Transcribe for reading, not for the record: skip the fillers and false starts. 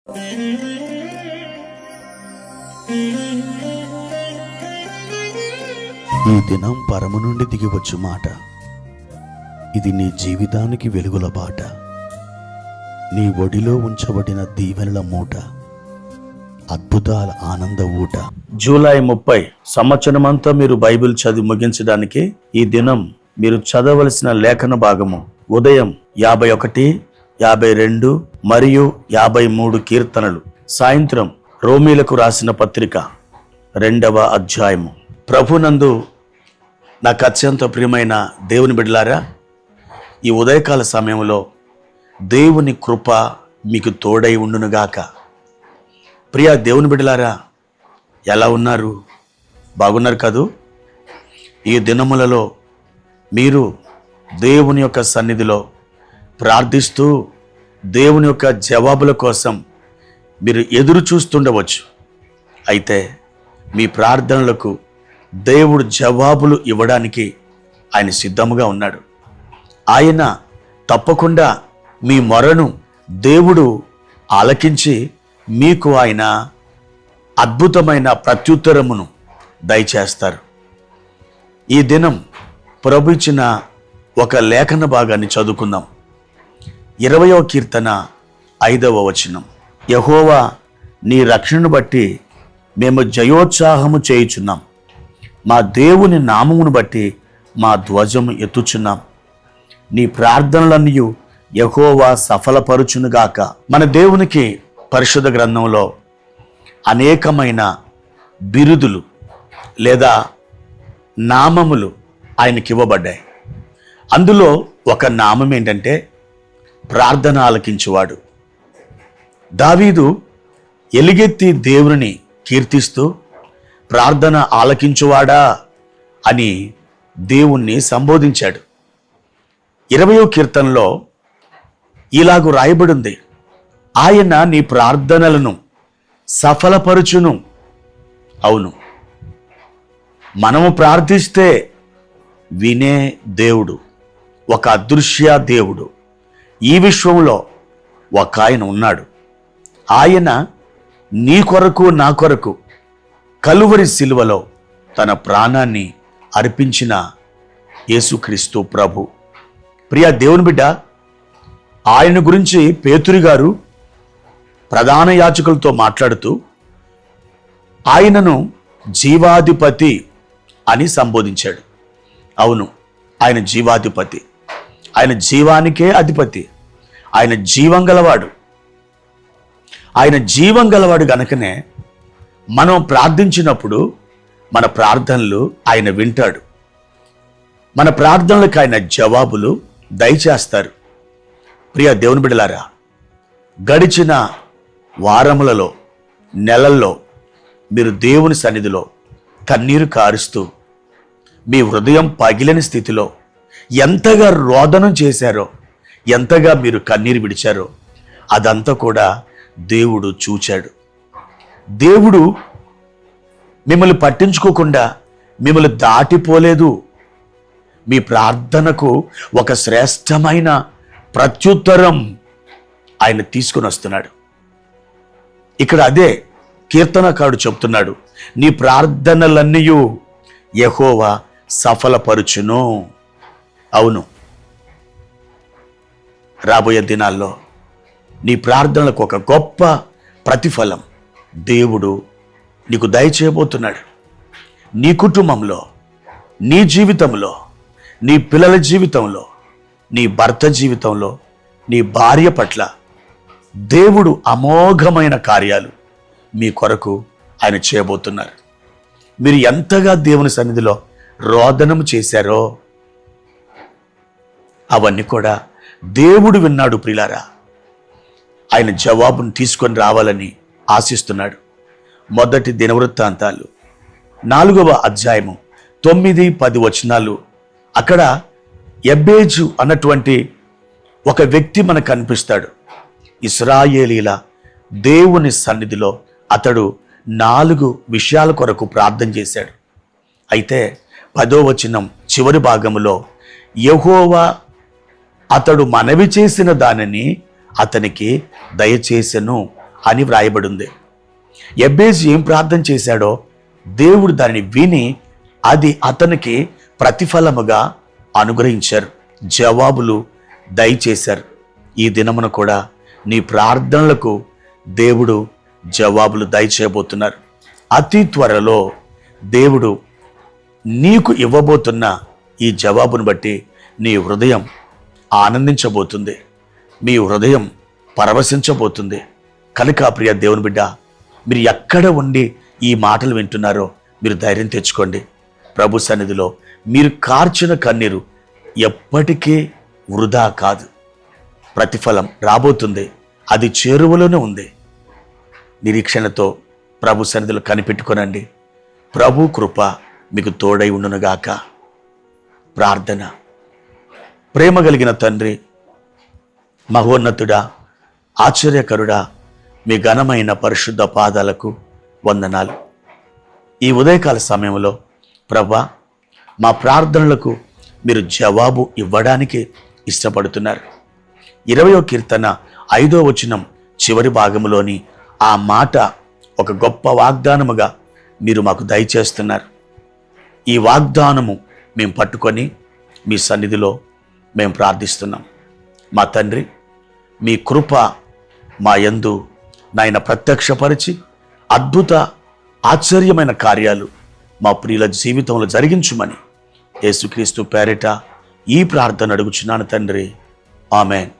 ఈ దినం పరము నుండి దిగివచ్చు మాట. ఇది నీ జీవితానికి వెలుగుల బాట. నీ ఒడిలో ఉంచబడిన దీవెనల మూట, అద్భుతాల ఆనంద ఊట. జూలై 30 సంవత్సరమంతా మీరు బైబిల్ చదివి ముగించడానికి ఈ దినం మీరు చదవలసిన లేఖన భాగము ఉదయం 51, 52 మరియు 53 కీర్తనలు, సాయంత్రం రోమీలకు రాసిన పత్రిక 2వ అధ్యాయము. ప్రభునందు నాకు అత్యంత ప్రియమైన దేవుని బిడ్డలారా, ఈ ఉదయకాల సమయంలో దేవుని కృప మీకు తోడై ఉండునుగాక. ప్రియ దేవుని బిడ్డలారా, ఎలా ఉన్నారు? బాగున్నారు కదూ? ఈ దినములలో మీరు దేవుని యొక్క సన్నిధిలో ప్రార్థిస్తూ దేవుని యొక్క జవాబుల కోసం మీరు ఎదురు చూస్తుండవచ్చు. అయితే మీ ప్రార్థనలకు దేవుడు జవాబులు ఇవ్వడానికి ఆయన సిద్ధముగా ఉన్నాడు. ఆయన తప్పకుండా మీ మొరను దేవుడు ఆలకించి మీకు ఆయన అద్భుతమైన ప్రత్యుత్తరమును దయచేస్తారు. ఈ దినం ప్రభు ఇచ్చిన ఒక లేఖన భాగాన్ని చదువుకుందాం. 20వ కీర్తన 5వ వచనం. యెహోవా నీ రక్షణను బట్టి మేము జయోత్సాహము చేయుచున్నాం, మా దేవుని నామమును బట్టి మా ధ్వజము ఎత్తుచున్నాం. నీ ప్రార్థనలన్నీ యెహోవా సఫలపరుచునుగాక. మన దేవునికి పరిశుద్ధ గ్రంథంలో అనేకమైన బిరుదులు లేదా నామములు ఆయనకి ఇవ్వబడ్డాయి. అందులో ఒక నామం ఏంటంటే ప్రార్థన ఆలకించువాడు. దావీదు ఎలుగెత్తి దేవుని కీర్తిస్తూ ప్రార్థన ఆలకించువాడా అని దేవుణ్ణి సంబోధించాడు. 20వ కీర్తనలో ఇలాగు రాయబడింది, ఆయన నీ ప్రార్థనలను సఫలపరుచును. అవును, మనము ప్రార్థిస్తే వినే దేవుడు, ఒక అదృశ్య దేవుడు ఈ విశ్వంలో ఒక ఆయన ఉన్నాడు. ఆయన నీ కొరకు నా కొరకు కలువరి శిలువలో తన ప్రాణాన్ని అర్పించిన యేసుక్రీస్తు ప్రభు. ప్రియ దేవుని బిడ్డ, ఆయన గురించి పేతురు గారు ప్రధాన యాజకులతో మాట్లాడుతూ ఆయనను జీవాధిపతి అని సంబోధించాడు. అవును, ఆయన జీవాధిపతి, ఆయన జీవానికే అధిపతి, ఆయన జీవం గలవాడు. ఆయన జీవం గలవాడు గనుకనే మనం ప్రార్థించినప్పుడు మన ప్రార్థనలు ఆయన వింటాడు. మన ప్రార్థనలకు ఆయన జవాబులు దయచేస్తారు. ప్రియ దేవుని బిడ్డలారా, గడిచిన వారములలో, నెలల్లో మీరు దేవుని సన్నిధిలో కన్నీరు కారుస్తూ మీ హృదయం పగిలిన స్థితిలో ఎంతగా రోదనం చేశారో, ఎంతగా మీరు కన్నీరు విడిచారో అదంతా కూడా దేవుడు చూచాడు. దేవుడు మిమ్మల్ని పట్టించుకోకుండా మిమ్మల్ని దాటిపోలేదు. మీ ప్రార్థనకు ఒక శ్రేష్టమైన ప్రత్యుత్తరం ఆయన తీసుకుని వస్తున్నాడు. ఇక్కడ అదే కీర్తనకారుడు చెప్తున్నాడు, నీ ప్రార్థనలన్నీ యెహోవా సఫలపరుచును. అవును, రాబోయే దినాల్లో నీ ప్రార్థనలకు ఒక గొప్ప ప్రతిఫలం దేవుడు నీకు దయచేయబోతున్నాడు. నీ కుటుంబంలో, నీ జీవితంలో, నీ పిల్లల జీవితంలో, నీ భర్త జీవితంలో, నీ భార్య పట్ల దేవుడు అమోఘమైన కార్యాలు మీ కొరకు ఆయన చేయబోతున్నారు. మీరు ఎంతగా దేవుని సన్నిధిలో రోదనం చేశారో అవన్నీ కూడా దేవుడు విన్నాడు. ప్రియులారా, ఆయన జవాబును తీసుకొని రావాలని ఆశిస్తున్నాడు. మొదటి దినవృత్తాంతాలు 4వ అధ్యాయము 9, 10 వచనాలు. అక్కడ ఎబ్బేజు అన్నటువంటి ఒక వ్యక్తి మనకు కనిపిస్తాడు. ఇశ్రాయేలీల దేవుని సన్నిధిలో అతడు 4 విషయాల కొరకు ప్రార్థన చేశాడు. అయితే 10వ వచనం చివరి భాగములో యెహోవా అతడు మనవి చేసిన దానిని అతనికి దయచేసెను అని వ్రాయబడింది. ఎబ్బేజు ఏం ప్రార్థన చేశాడో దేవుడు దానిని విని అది అతనికి ప్రతిఫలముగా అనుగ్రహించారు, జవాబులు దయచేశారు. ఈ దినమున కూడా నీ ప్రార్థనలకు దేవుడు జవాబులు దయచేయబోతున్నారు. అతి త్వరలో దేవుడు నీకు ఇవ్వబోతున్న ఈ జవాబును బట్టి నీ హృదయం ఆనందించబోతుంది, మీ హృదయం పరవశించబోతుంది. కనుక ప్రియ దేవుని బిడ్డ, మీరు ఎక్కడ ఉండి ఈ మాటలు వింటున్నారో మీరు ధైర్యం తెచ్చుకోండి. ప్రభు సన్నిధిలో మీరు కార్చిన కన్నీరు ఎప్పటికీ వృధా కాదు, ప్రతిఫలం రాబోతుంది, అది చేరువలోనే ఉంది. నిరీక్షణతో ప్రభు సన్నిధిలో కనిపెట్టుకోనండి. ప్రభు కృప మీకు తోడై ఉండునుగాక. ప్రార్థన. ప్రేమ కలిగిన తండ్రి, మహోన్నతుడా, ఆశ్చర్యకరుడా, మీ ఘనమైన పరిశుద్ధ పాదాలకు వందనాలు. ఈ ఉదయకాల సమయంలో ప్రభా, మా ప్రార్థనలకు మీరు జవాబు ఇవ్వడానికి ఇష్టపడుతున్నారు. 20వ కీర్తన 5వ వచనం చివరి భాగంలోని ఆ మాట ఒక గొప్ప వాగ్దానముగా మీరు మాకు దయచేస్తున్నారు. ఈ వాగ్దానము మేము పట్టుకొని మీ సన్నిధిలో మేము ప్రార్థిస్తున్నాం. మా తండ్రి, మీ కృప మా యందు నాయన ప్రత్యక్షపరిచి అద్భుత ఆశ్చర్యమైన కార్యాలు మా ప్రియుల జీవితంలో జరిగించుమని యేసుక్రీస్తు పేరిట ఈ ప్రార్థన అడుగుచున్నాను తండ్రి. ఆమేన్.